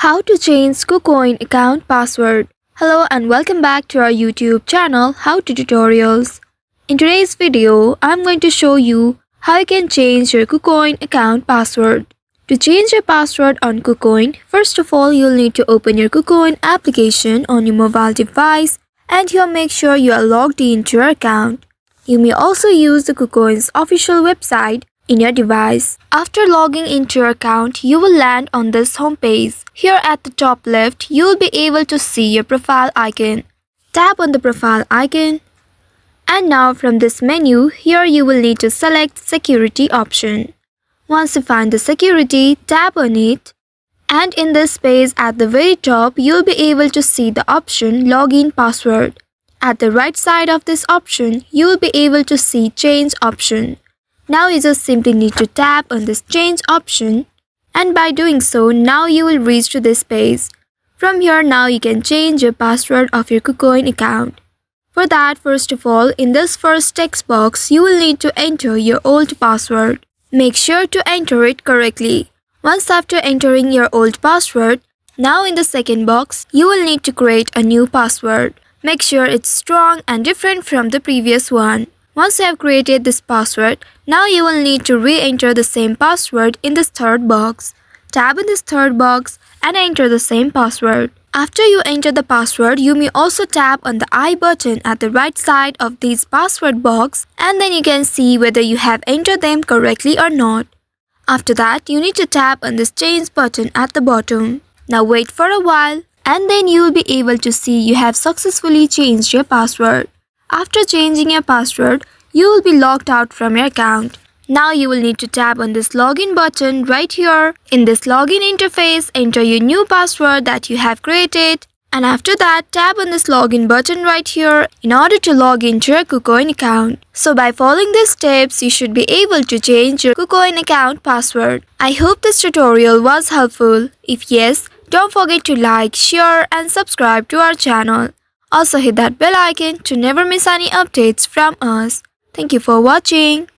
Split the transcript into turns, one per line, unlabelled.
How to change KuCoin account password. Hello and welcome back to our YouTube channel How to Tutorials. In today's video, I'm going to show you how you can change your KuCoin account password. To change your password on KuCoin, first of all, you'll need to open your KuCoin application on your mobile device and here make sure you are logged into your account. You may also use the KuCoin's official website in your device. After logging into your account, you will land on this homepage. Here at the top left, you will be able to see your profile icon. Tap on the profile icon. And now from this menu, here you will need to select security option. Once you find the security, tap on it. And in this page at the very top, you will be able to see the option login password. At the right side of this option, you will be able to see change option. Now you just simply need to tap on this change option and by doing so, now you will reach to this page. From here now you can change your password of your KuCoin account. For that, first of all, in this first text box, you will need to enter your old password. Make sure to enter it correctly. Once after entering your old password, now in the second box, you will need to create a new password. Make sure it's strong and different from the previous one. Once you have created this password, now you will need to re-enter the same password in this third box. Tap in this third box and enter the same password. After you enter the password, you may also tap on the I button at the right side of this password box and then you can see whether you have entered them correctly or not. After that, you need to tap on this change button at the bottom. Now wait for a while and then you will be able to see you have successfully changed your password. After changing your password, you will be logged out from your account. Now you will need to tap on this login button right here. In this login interface, enter your new password that you have created. And after that, tap on this login button right here in order to log into your KuCoin account. So by following these steps, you should be able to change your KuCoin account password. I hope this tutorial was helpful. If yes, don't forget to like, share and subscribe to our channel. Also hit that bell icon to never miss any updates from us. Thank you for watching.